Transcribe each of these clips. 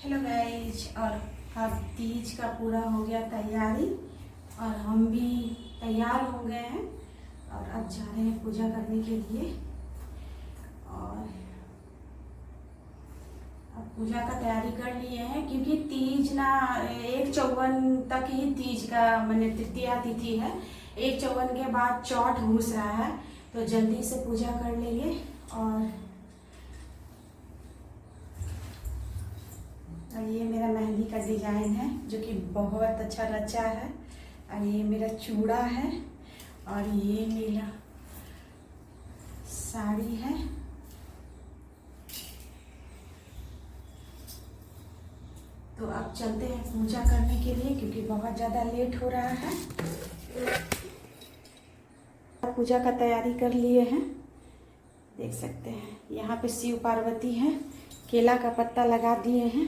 Hello guys. और अब तीज का पूरा हो गया तैयारी और हम भी तैयार हो गए हैं और अब जा रहे हैं पूजा करने के लिए। और अब पूजा का तैयारी कर लिए हैं क्योंकि तीज ना 1/54 तक ही तीज का माने तृतीया तिथि है। 1/54 के बाद चौथ घुस रहा है तो जल्दी से पूजा कर लेंगे। और ये मेरा मेहंदी का डिज़ाइन है जो कि बहुत अच्छा रचा है। और ये मेरा चूड़ा है और ये मेरा साड़ी है। तो अब चलते हैं पूजा करने के लिए क्योंकि बहुत ज़्यादा लेट हो रहा है। पूजा का तैयारी कर लिए हैं, देख सकते हैं। यहाँ पे शिव पार्वती हैं, केला का पत्ता लगा दिए हैं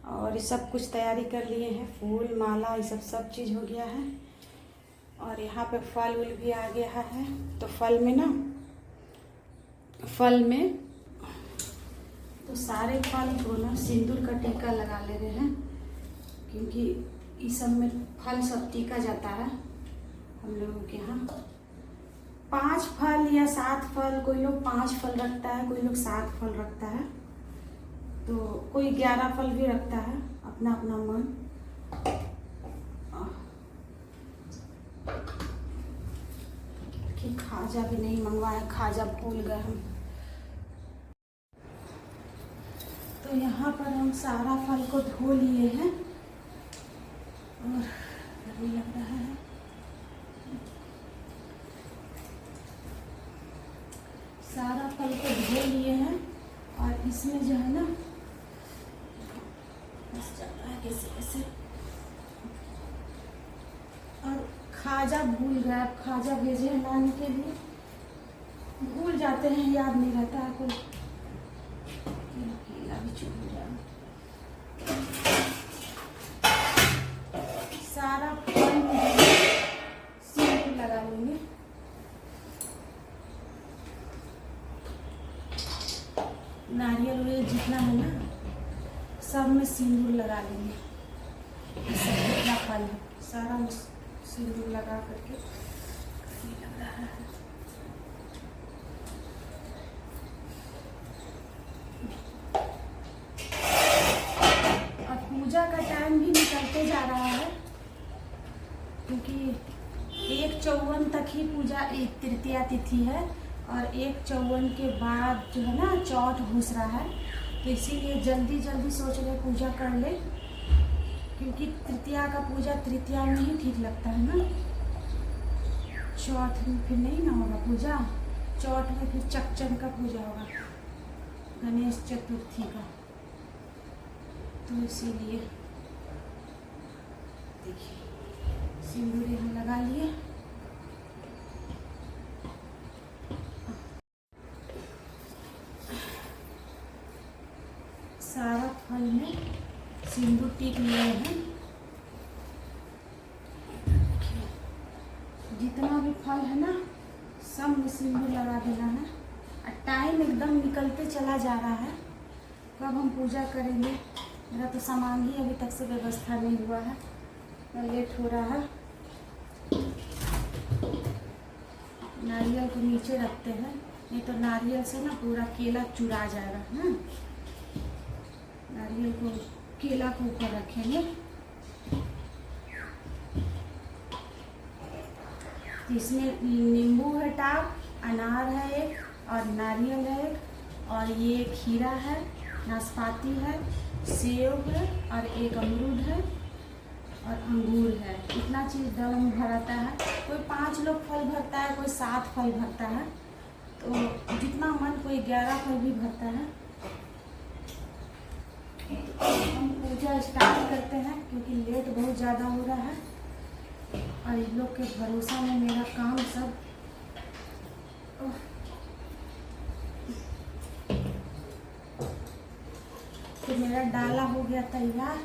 और ये सब कुछ तैयारी कर लिए हैं। फूल माला ये सब चीज़ हो गया है। और यहाँ पे फल उल भी आ गया है। तो फल में तो सारे फल को ना सिंदूर का टीका लगा ले रहे हैं क्योंकि इस सब में फल सब टीका जाता है हम लोगों के यहाँ। 5 फल या 7 फल, कोई लोग 5 फल रखता है, कोई लोग 7 फल रखता है, तो कोई 11 फल भी रखता है, अपना अपना मन। कि खाजा भी नहीं मंगवाया, खाजा भूल गए हम। तो यहाँ पर हम सारा फल को धो लिए हैं और गर्मी लग रहा है। सारा फल को धो लिए हैं और इसमें जो है ना बस चल रहा है कैसे। और खाजा भूल गए, खाजा भेजे हैं लाने के लिए, भूल जाते हैं, याद नहीं रहता है। कोई केला भी छूट जाए। सारा फल में सिंदूर लगा लेंगे। नारियल वारियल जितना है ना सब में सिंदूर लगा लेंगे। सब जितना फल है सारा में सिंदूर लगा करके लग रहा है। और पूजा का टाइम भी निकलते जा रहा है क्योंकि 1/54 तक ही पूजा एक तृतीया तिथि है और 1/54 के बाद जो है ना चौथ घुस रहा है। तो इसीलिए जल्दी सोच रहे पूजा कर ले क्योंकि तृतीया का पूजा तृतीया में ही ठीक लगता है ना। चौथ में फिर नहीं ना होगा पूजा, चौथ में फिर चकचन का पूजा होगा, गणेश चतुर्थी का। तो इसीलिए देखिए सिंदूर यहाँ लगा लिए। सारा फल में सिंदूर टीक लिए हैं। जितना भी फल है ना सब में सिंदूर लगा देना है। और टाइम एकदम निकलते चला जा रहा है, कब हम पूजा करेंगे। मेरा तो सामान ही अभी तक से व्यवस्था नहीं हुआ है, लेट हो रहा है। नारियल को नीचे रखते हैं, नहीं तो नारियल से ना पूरा केला चुरा जाएगा ना। नारियल को केला को ऊपर रखेंगे। इसमें नींबू है टाप, अनार है एक और नारियल है एक और ये खीरा है, नाशपाती है, सेब है और एक अमरूद है और अंगूर है। इतना चीज़ डब्बा में भराता है। कोई 5 लोग फल भरता है, कोई 7 फल भरता है, तो जितना मन, कोई 11 फल भी भरता है। हम पूजा स्टार्ट करते हैं क्योंकि लेट बहुत ज़्यादा हो रहा है और इन लोग के भरोसा में मेरा काम सब। तो मेरा डाला हो गया तैयार।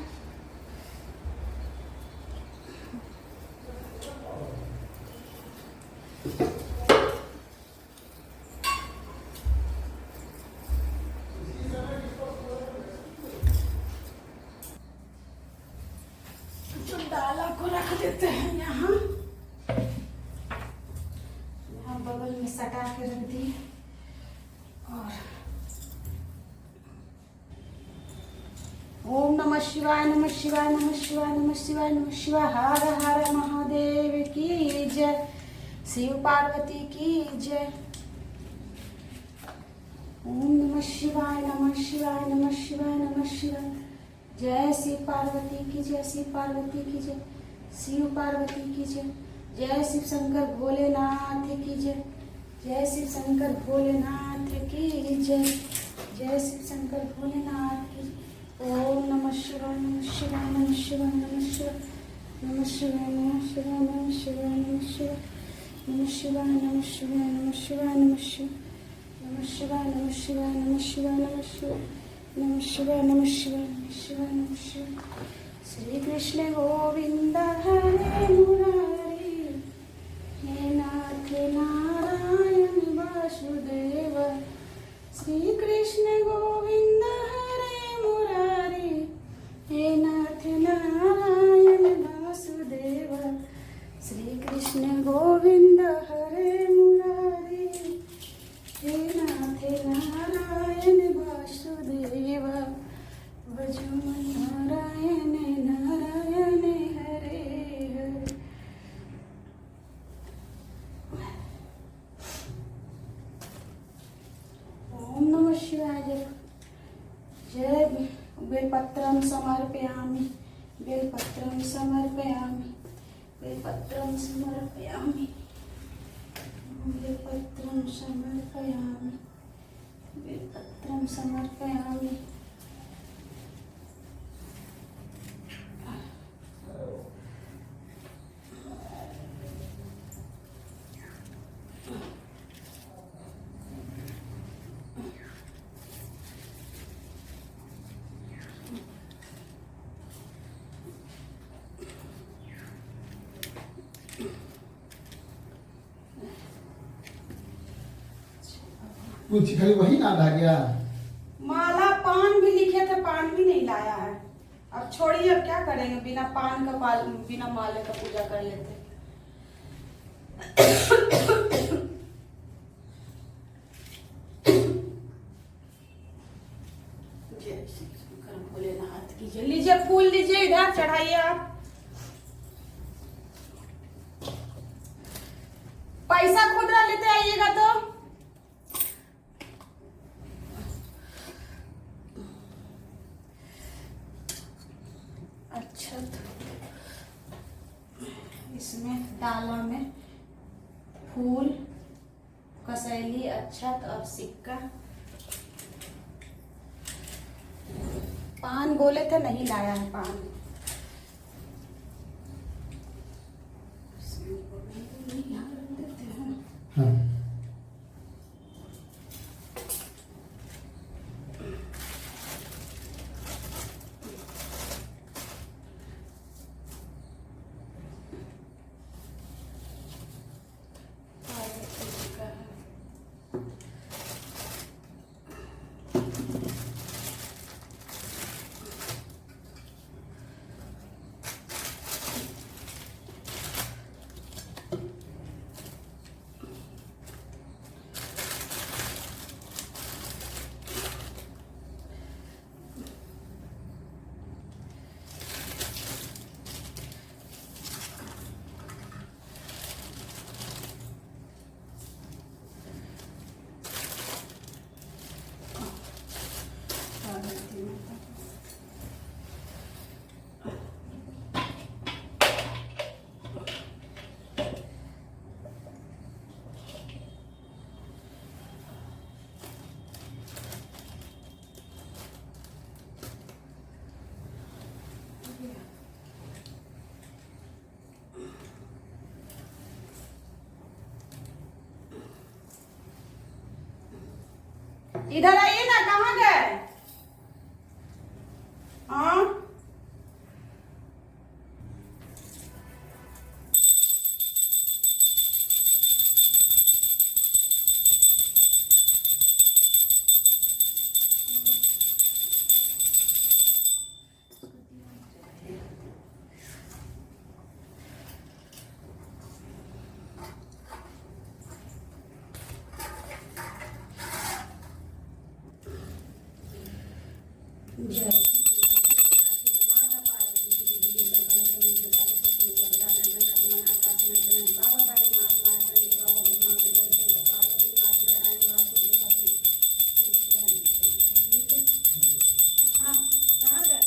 देते हैं यहाँ बगल में सटा के रख दिए। और ओम नमः शिवाय, नमः शिवाय, नमः शिवाय, नमः शिवाय, नमः शिवाय। हर हर महादेव की जय, शिव पार्वती की जय। ओम नमः शिवाय, नमः शिवाय, नमः शिवाय, नमः शिवाय। जय शिव पार्वती की जय, शिव पार्वती की जय, शिव पार्वती की जय। जय शिव शंकर भोलेनाथ की जय, जय शिव शंकर भोलेनाथ की जय, जय शिव शंकर भोलेनाथ की जय। ओम नमः शिवाय, नमः शिवाय, नमः शिवाय, नमः शिवाय, नमः शिवाय, नमः शिवाय, नमः शिवाय, नमः शिवाय, नमः शिवाय, नमः शिवाय, नमः शिवाय, नमः शिवाय, नमः शिवाय, नमः शिवाय, नमः शिवाय, नमः शिवाय, नमः शिवाय, नमः शिवाय, नमः शिवाय, नमः शिवाय। श्री कृष्ण गोविंद हरे मुरारी, हे नाथ नारायण वासुदेव। श्री कृष्ण गोविंद हरे मुरारी, हे नाथ नारायण वासुदेव। श्री कृष्ण गोविंद हरे मुरारी, हे नाथ नारायण वासुदेव। भजो नारायण नारायण हरे हरे। ओम नमः शिवाय। जय बेलपत्रं समर्पयामि, बेलपत्रं समर्पयामि, बेलपत्रं समर्पयामि, बेलपत्रं समर्पयामि, बेलपत्रं समर्पयामि। कुछ खाली वही ना आ गया। माला पान भी लिखे थे, पान भी नहीं लाया है। अब छोड़िए, अब क्या करेंगे, बिना पान का बिना माले का पूजा कर लेते। जय श्री शंकर भोलेनाथ की जय। लीजिए फूल, लीजिए, इधर चढ़ाइए आप। पैसा खुदरा लेते आइएगा तो। अच्छा, इसमें डाला में फूल, कसैली, अक्षत और सिक्का। पान बोले थे, नहीं लाया है पान। हाँ। इधर आइए ना, कहाँ गए? हाँ, जय माता पार्वती की विजय सरकार के तपस्या से बताने वाला तुम्हारा काशी बाबा बैजनाथ महाराज के बाबा भगवान के दर्शन पार्वती नाथ नारायण वासुदेव हाँ कहाँ गए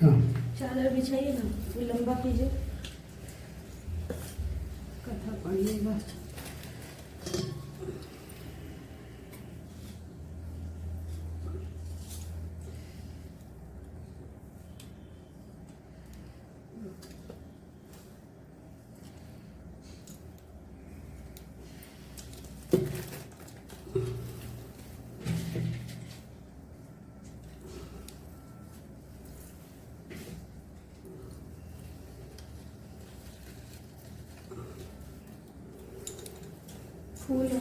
हाँ चादर बिछाइए ना कोई लंबा कीजिए कथा पढ़िएगा फूल है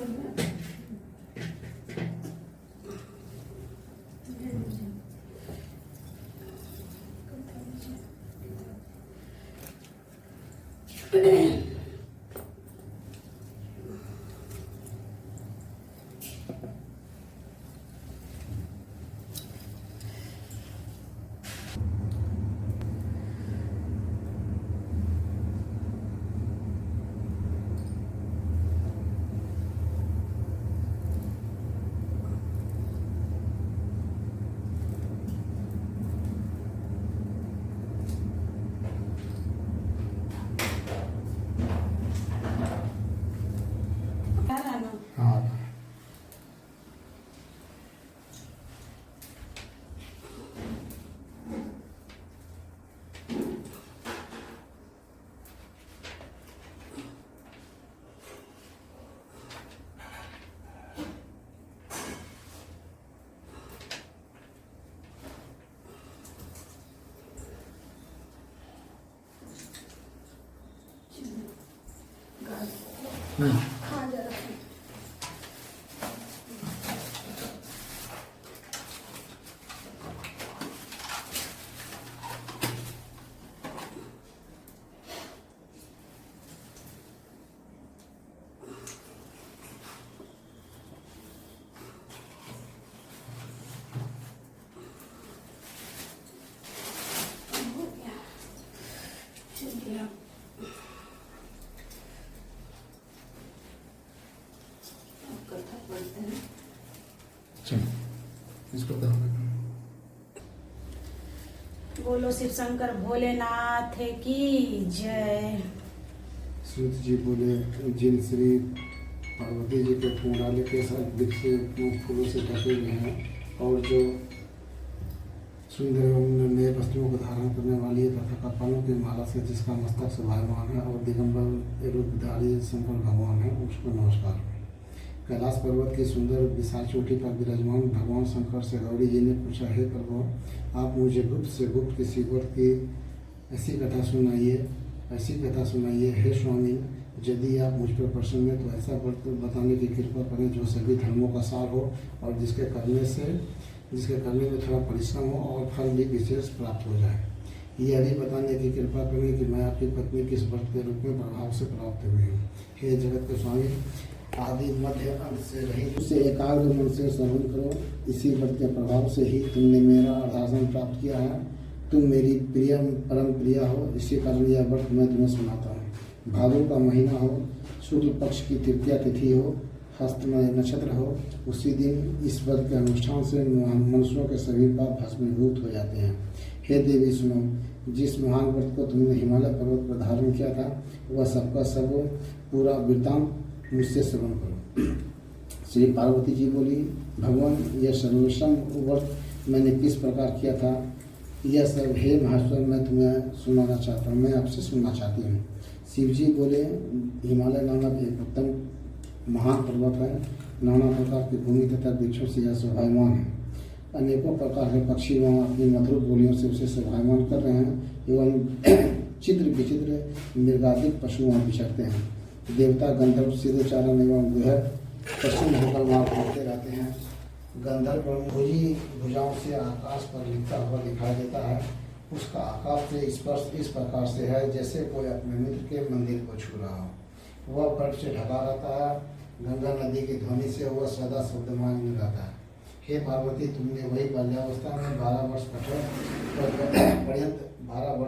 हाँ हाँ जरा चलिए कथा पढ़ते हैं चलो इसको दाम बोलो शिव शंकर भोलेनाथ की जय सूत जी बोले जिन श्री पार्वती जी के पूर्णाले के साथ वृक्ष से फूलों से ढके हुए हैं और जो सुंदर एवं नए वस्त्रों को धारण करने वाली है तथा कपालों की माला से जिसका मस्तक शोभायमान है और दिगंबर रूपधारी शंकर भगवान है उसको नमस्कार। कैलाश पर्वत की सुंदर विशाल चोटी पर विराजमान भगवान शंकर से गौरी जी ने पूछा, हे प्रभु, आप मुझे गुप्त से गुप्त किसी व्रत की ऐसी कथा सुनाइए। हे स्वामी, यदि आप मुझ पर प्रसन्न हैं तो ऐसा व्रत बताने की कृपा करें जो सभी धर्मों का सार हो और जिसके करने में थोड़ा परिश्रम हो और फल भी विशेष प्राप्त हो जाए। यह भी बताने की कृपा करें कि मैं आपकी पत्नी किस व्रत के रूप में प्रभाव से प्राप्त हुई हूँ। हे जगत के स्वामी, आदि मध्य अंत से रहित उसे एकाग्र मन से श्रवण करो। इसी व्रत के प्रभाव से ही तुमने मेरा अर्धासन प्राप्त किया है। तुम मेरी प्रिय परम प्रिया हो, इसी कारण यह व्रत मैं तुम्हें सुनाता हूँ। भादों का महीना हो, शुक्ल पक्ष की तृतीया तिथि हो, हस्तमय नक्षत्र हो, उसी दिन इस व्रत के अनुष्ठान से मनुष्यों के सभी पाप भस्मीभूत हो जाते हैं। हे देवी सुनो, जिस महान व्रत को तुमने हिमालय पर्वत पर धारण किया था वह सबका सब पूरा वृत्तांत मुझसे श्रवण करो। श्री पार्वती जी बोली, भगवान, यह सर्वोत्तम व्रत मैंने किस प्रकार किया था यह सब हे महेश्वर मैं तुम्हें सुनाना चाहता हूँ, मैं आपसे सुनना चाहती हूँ। शिव जी बोले, हिमालय नामक एक उत्तम महान पर्वत है, नाना प्रकार की भूमि तथा वृक्षों से यह शोभायमान है। अनेकों प्रकार के पक्षी वहाँ अपनी मधुर बोलियों से उसे शोभायमान कर रहे हैं एवं चित्र विचित्र मृगादिक पशु वहाँ विचरते हैं। देवता गंधर्व सिद्धचारण एवं गुहर पश्चिम होकर वहाँ घूमते रहते हैं। गंधर्व भुजी भुजाओं से आकाश पर लिखता हुआ दिखाई देता है। उसका आकाश से स्पर्श इस प्रकार से है जैसे कोई अपने मित्र के मंदिर को छू रहा हो। वह बर्फ से ढका रहता है। गंगा नदी की ध्वनि से वह सदा शब्दमान रहता है। हे पार्वती, तुमने वही बाल्यावस्था में 12 वर्ष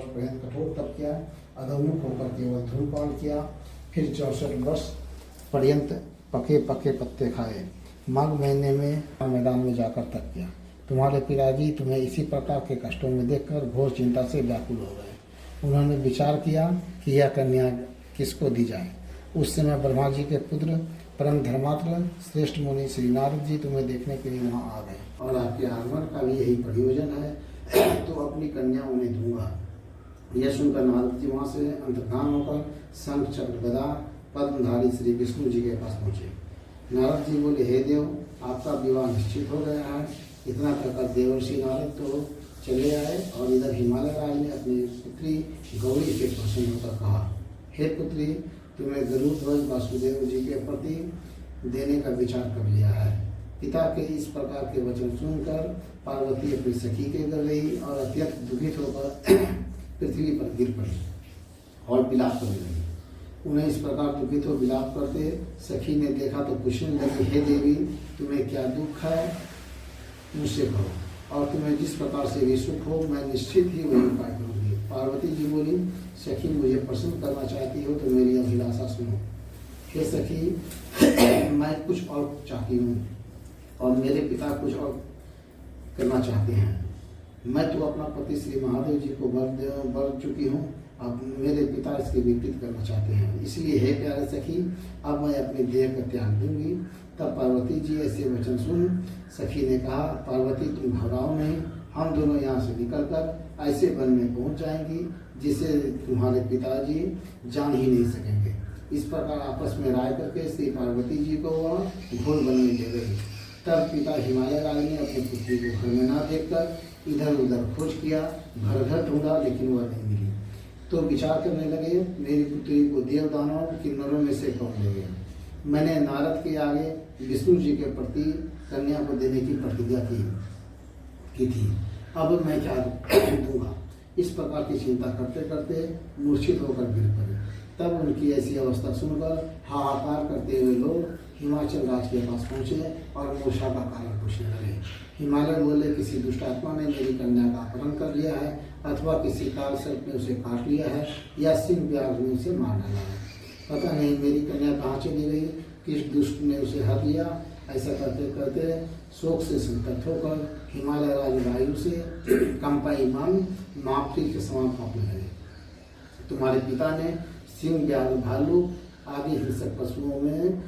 पर्यंत कठोर तप किया, अधोमुख होकर केवल धूमपान किया, फिर 64 वर्ष पर्यंत पके पत्ते खाए, माघ महीने में मैदान में जाकर तप किया। तुम्हारे पिताजी तुम्हें इसी प्रकार के कष्टों में देखकर घोर चिंता से व्याकुल हो गए। उन्होंने विचार किया कि यह कन्या किसको दी जाए। उस समय ब्रह्मा जी के पुत्र परम धर्मात्म श्रेष्ठ मुनि श्री नारद जी तुम्हें देखने के लिए वहाँ आ गए और आपके आगमन का भी यही प्रयोजन है, तो अपनी कन्या उन्हें दूंगा। यह सुनकर नारद जी वहाँ से अंतर्धान होकर शंख चक्र गदा पद्मधारी श्री विष्णु जी के पास पहुँचे। नारद जी बोले, हे देव, आपका विवाह निश्चित हो गया है। इतना कहकर देवर्षि नारद तो चले आए और इधर हिमालय राज ने अपनी पुत्री गौरी के प्रसन्न होकर कहा, हे पुत्री, तुम्हें गरुड़ ध्वज वासुदेव जी के प्रति देने का विचार कर लिया है। पिता के इस प्रकार के वचन सुनकर पार्वती अपनी सखी के घर गई और अत्यंत दुखित होकर पृथ्वी पर गिर पड़ी और विलाप करने लगी। उन्हें इस प्रकार दुखित हो विलाप करते सखी ने देखा तो पूछने लगी, हे देवी, तुम्हें क्या दुख है, मुझसे कहो, और तुम्हें जिस प्रकार से भी सुख हो मैं निश्चित ही वही उपाय करूँगी। पार्वती जी बोली, सखी, मुझे प्रसन्न करना चाहती हो तो मेरी अभिलाषा सुनो। हे सखी, मैं कुछ और चाहती हूँ और मेरे पिता कुछ और करना चाहते हैं। मैं तो अपना पति श्री महादेव जी को वर चुकी हूँ, अब मेरे पिता इसके विपरीत करना चाहते हैं। इसलिए हे प्यारे सखी, अब मैं अपने देह का त्याग दूंगी। तब पार्वती जी ऐसे वचन सुन सखी ने कहा, पार्वती, तुम घबराओ नहीं, हम दोनों यहाँ से निकलकर ऐसे वन में पहुँच जाएंगी जिसे तुम्हारे पिताजी जान ही नहीं सकेंगे। इस प्रकार आपस में राय करके श्री पार्वती जी को वह घोर वन में ले गई। तब पिता हिमालय राज ने अपनी पुत्री को घर में न देखकर इधर उधर खोज किया, घर घर ढूंढा, लेकिन वह नहीं मिली। तो विचार करने लगे, मेरी पुत्री को देव दानव किन्नरों में से कौन ले गया। मैंने नारद के आगे विष्णु जी के प्रति कन्या को देने की प्रतिज्ञा की थी, अब मैं क्या दूंगा। इस प्रकार की चिंता करते करते मूर्छित होकर गिर पड़े। तब उनकी ऐसी अवस्था सुनकर हाहाकार करते हुए लोग हिमाचल राज के पास पहुँचे और मूर्छा का कारण पूछने लगे। हिमालय बोले, किसी दुष्ट आत्मा ने मेरी कन्या का अपहरण कर लिया है, अथवा किसी काल सर्प ने उसे काट लिया है, या सिंह व्याघ्र ने उसे मार डाला है। पता नहीं मेरी कन्या कहाँ चली गई, किस दुष्ट ने उसे हर लिया। ऐसा करते करते शोक से संतप्त होकर हिमालय राज वायु से कंपायमान माफी के समान कांपने लगे। तुम्हारे पिता ने सिंह व्याघ्र भालू आदि हिंसक पशुओं में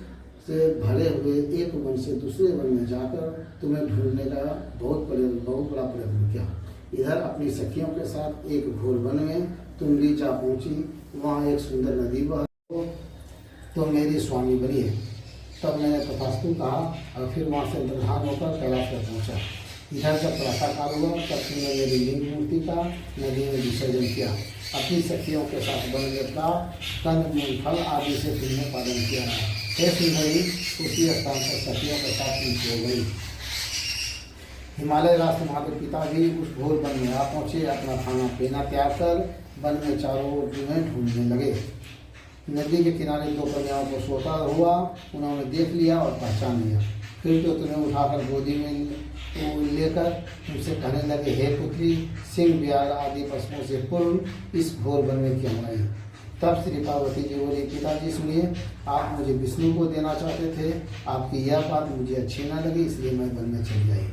से भरे हुए एक वन से दूसरे वन में जाकर तुम्हें ढूंढने का बहुत बड़ा प्रयत्न किया। इधर अपनी सखियों के साथ एक घोर वन में तुम भी जा पहुंची। वहाँ एक सुंदर नदी बह तो मेरी स्वामी बनी है। तब मैंने तथास्तु कहा और फिर वहाँ से अंतर्धान होकर कैलाश पर पहुँचा। इधर जब प्रातःकाल हुआ तब तुमने मेरी लिंग मूर्ति का नदी में विसर्जन किया। अपनी सखियों के साथ वन में प्राप्त कंद मूलफल आदि से तुमने पालन किया है। हे सुंदरी, उसी स्थान पर सखियों के साथ नीचे हो गई। हिमालय राज तुम्हारे पिता भी उस घोर वन में आ पहुँचे। अपना खाना पीना त्याग कर वन में चारों ओर तुम्हें ढूंढने लगे। नदी के किनारे दो कन्याओं को सोता हुआ उन्होंने देख लिया और पहचान लिया। फिर तो तुम्हें उठाकर गोदी में लेकर तुमसे कहने लगे, हे पुत्री, सिंह व्याघ्र आदि पशुओं से पूर्व इस घोर वन में क्यों आई। तब श्री पार्वती जी बोली, पिताजी सुनिए, आप मुझे विष्णु को देना चाहते थे। आपकी यह बात मुझे अच्छी न लगी, इसलिए मैं वन में चली आई।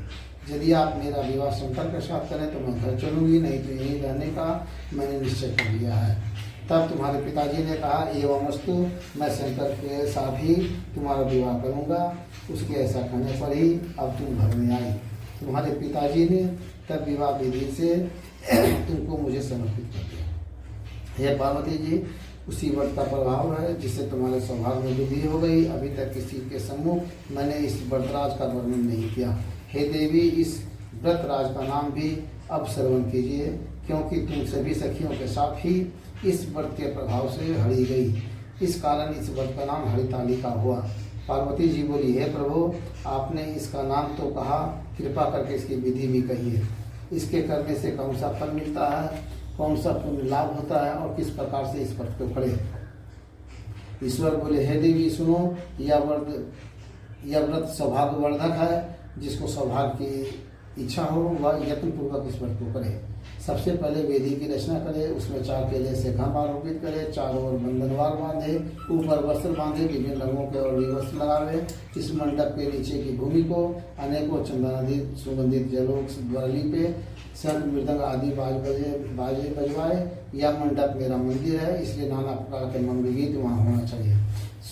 यदि आप मेरा विवाह शंकर के साथ करें तो मैं घर चलूँगी, नहीं तो यहीं रहने का मैंने निश्चय कर लिया है। तब तुम्हारे पिताजी ने कहा, एवमस्तु, मैं शंकर के साथ ही तुम्हारा विवाह करूँगा। उसके ऐसा कहने पर ही अब तुम घर में आई। तुम्हारे पिताजी ने तब विवाह विधि से तुमको मुझे समर्पित कर दिया। हे पार्वती जी, उसी व्रत का प्रभाव है जिससे तुम्हारे स्वभाव में वृद्धि हो गई। अभी तक किसी के सम्मुख मैंने इस व्रतराज का वर्णन नहीं किया। हे देवी, इस व्रतराज का नाम भी अब श्रवण कीजिए, क्योंकि तुम सभी सखियों के साथ ही इस व्रत के प्रभाव से हरि गई। इस कारण इस व्रत का नाम हरितालिका हुआ। पार्वती जी बोली, हे प्रभु, आपने इसका नाम तो कहा, कृपा करके इसकी विधि भी कहिए। इसके करने से कौन सा फल मिलता है, कौन सा पुण्य लाभ होता है और किस प्रकार से इस व्रत को करें। ईश्वर बोले, हे देवी सुनो, यह व्रत सौभाग्यवर्धक है। जिसको सौभाग्य की इच्छा हो वह यत्नपूर्वक इस व्रत को करे। सबसे पहले वेदी की रचना करे, उसमें 4 केले से घाम आरोपित करे, चारों ओर बंधनवार बांधे, ऊपर वस्त्र बांधे, विभिन्न रंगों के और भी वस्त्र लगावे। इस मंडप के नीचे की भूमि को अनेकों चंदनादित सुगंधित जलों द्वारा लीपे, शंख मृदंग आदि बाजे बजवाए। यह मंडप मेरा मंदिर है, इसलिए नाना प्रकार के मंगल गीत वहाँ होना चाहिए।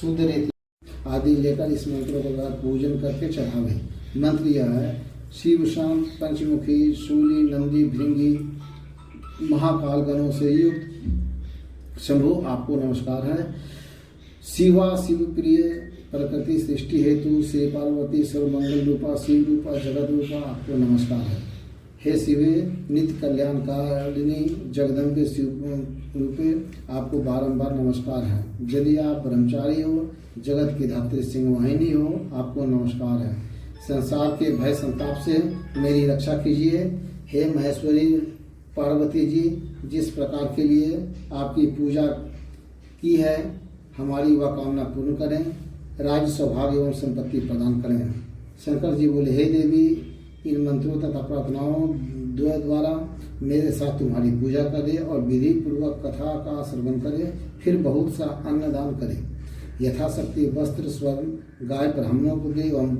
शुद्ध रीति आदि लेकर इस मंत्रों का पूजन करके चढ़ावे। मंत्र यह है, शिव शांत पंचमुखी शूली नंदी भृंगी महाकाल गणों से युक्त शंभु आपको नमस्कार है। शिवा शिव प्रिय प्रकृति सृष्टि हेतु श्री पार्वती सर्वमंगल रूपा शिव रूपा जगत रूपा आपको नमस्कार है। हे शिवे नित्य कल्याणकारिणी जगदम्बे शिव रूपे आपको बारंबार नमस्कार है। यदि आप ब्रह्मचारी हो, जगत की धात्री सिंह वाहिनी हो, आपको नमस्कार है। संसार के भय संताप से मेरी रक्षा कीजिए। हे महेश्वरी पार्वती जी, जिस प्रकार के लिए आपकी पूजा की है, हमारी वह कामना पूर्ण करें, राज्य सौभाग्य एवं संपत्ति प्रदान करें। शंकर जी बोले, हे देवी, इन मंत्रों तथा प्रार्थनाओं द्वारा मेरे साथ तुम्हारी पूजा करे और विधि पूर्वक कथा का श्रवण करे, फिर बहुत सा अन्नदान करे। यथाशक्ति वस्त्र स्वर्ण गाय ब्राह्मणों को दे एवं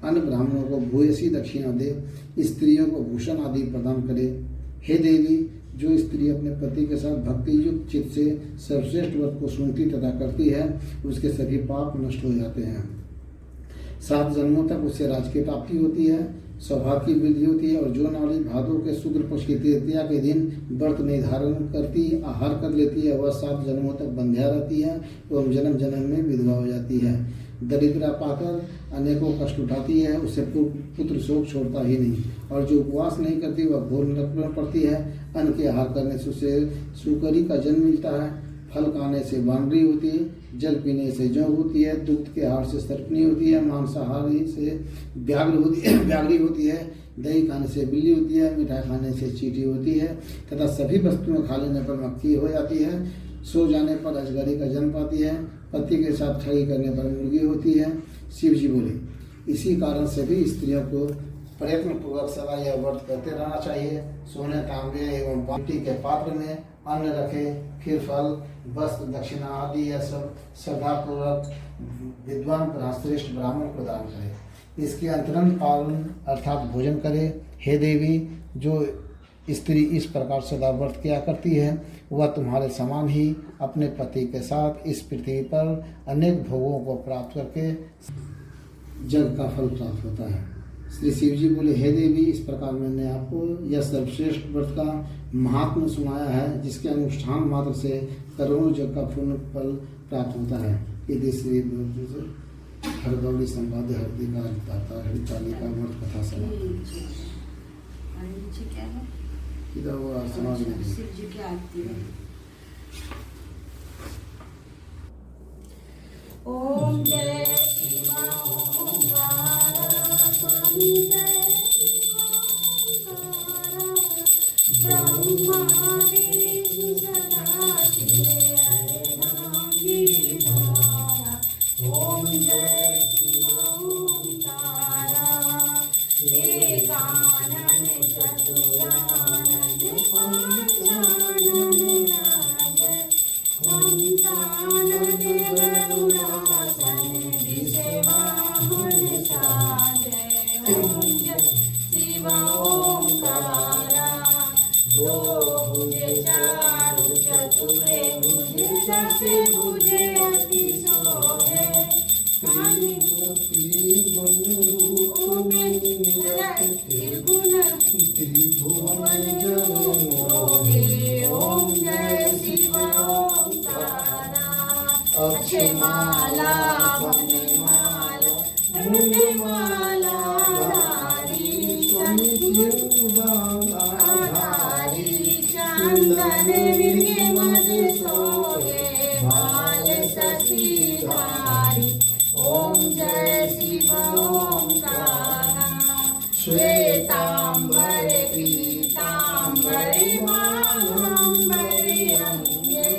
अन्य ब्राह्मणों को भूयसी दक्षिणा दे। स्त्रियों को भूषण आदि प्रदान करे। हे देवी, जो स्त्री अपने पति के साथ भक्ति युक्त चित्त से सर्वश्रेष्ठ व्रत को सुनती तथा करती है, उसके सभी पाप नष्ट हो जाते हैं। 7 जन्मों तक उससे राज्य की प्राप्ति होती है, सौभाग्य की वृद्धि होती है। और जो नारी भादों के शुक्ल पक्ष की तृतीया के दिन व्रत निर्धारण करती, आहार कर लेती है, वह 7 जन्मों तक बंध्या रहती है एवं जन्म जन्म में विधवा हो जाती है। दरिद्रा पाकर अनेकों कष्ट उठाती है, उसे पुत्र शोक छोड़ता ही नहीं। और जो उपवास नहीं करती वह घोर नरक में पड़ती है। अन्न के आहार करने से उसे सुकरी का जन्म मिलता है, फल खाने से बांगड़ी होती है, जल पीने से जौ होती है, दुग्ध के आहार से सर्पनी होती है, मांसाहारी से व्याघ्री होती है, दही खाने से बिल्ली होती है, मिठाई खाने से चींटी होती है तथा सभी वस्तुएं खा लेने पर मक्खी हो जाती है। सो जाने पर अजगरी का जन्म पाती है, पति के साथ ठगी करने पर मुर्गी होती है। शिव जी बोले, इसी कारण सभी स्त्रियों को प्रयत्न पूर्वक सदा यह व्रत करते रहना चाहिए। सोने तांबे एवं मिट्टी के पात्र में अन्न रखे, फिर फल वस्त्र दक्षिणा आदि यह सब श्रद्धापूर्वक विद्वान श्रेष्ठ ब्राह्मण को दान करे। इसके अंतरंग पालन अर्थात भोजन करे। हे देवी, जो स्त्री इस प्रकार सदा व्रत किया करती है, वह तुम्हारे समान ही अपने पति के साथ इस पृथ्वी पर अनेक भोगों को प्राप्त करके जग का फल प्राप्त होता है। श्री शिव जी बोले, हे देवी, इस प्रकार मैंने आपको यह सर्वश्रेष्ठ व्रत का महात्म्य सुनाया है, जिसके अनुष्ठान मात्र से करोड़ों जग का पूर्ण फल प्राप्त होता है। यदि श्री हरगौरी संवाद हरितालिका व्रत कथा समाप्त। इधर वो समाज में शिव जी की आरती है। ओम जय शिवा ओंकारा स्वामी जय शिवा ओंकारा ब्रह्मा विष्णु सदा शिवे हरे राम गिरिधारा। ओम जय शिवा ओंकारा एकानन चतुरानन पांचानन राज संतानन गरुड़ासन विषवाहन साजय। ओम जय शिवा ओंकारा दो भुजे चारु चतुरे भुजे दसे भुजे अति सोहे कानि त्रिभुवन जोगे। ओम जय शिवा ओंकारा अक्षय माला वनमाला वृंदमाला धारी संध्या वन मिर्गे मद सोहे भाल शशिधारी। ओम जय शिव ओंकारा। श्वेतांबर पीतांबर मांबर अंगे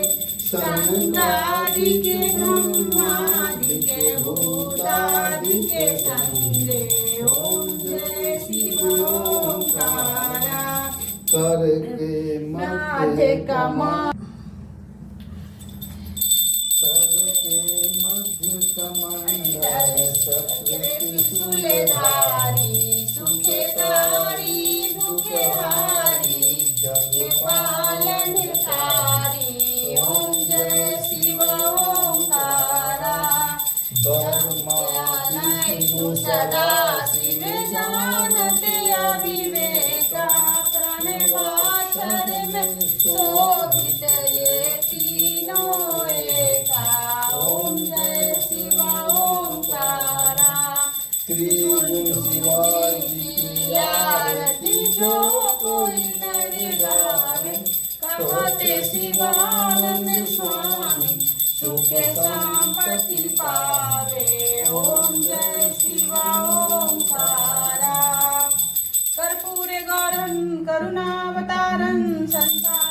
संगादिके ब्रह्मादिके भूतादिके संगे। ओम जय शिव ओंकारा। करके मध्य कमल करके मध्य कमंडल त्रिशूलधारी सुखेधारी दुखेहारी जग पालनकारी। ओम जय शिव ओंकारा। धर्मात्मा सदा शिव जानते अविवेका प्रणवाचर में शोभित ये तीनों एका। ओम जय शिव ओंकारा। त्रिगुण शिवाजी की आरती जो कोई नर गावे कहते शिवानंद स्वामी सुखे संपत्ति पावे। ओम जय शिव ओंकारा। कर्पूरे गौरं करुणावतारं संसार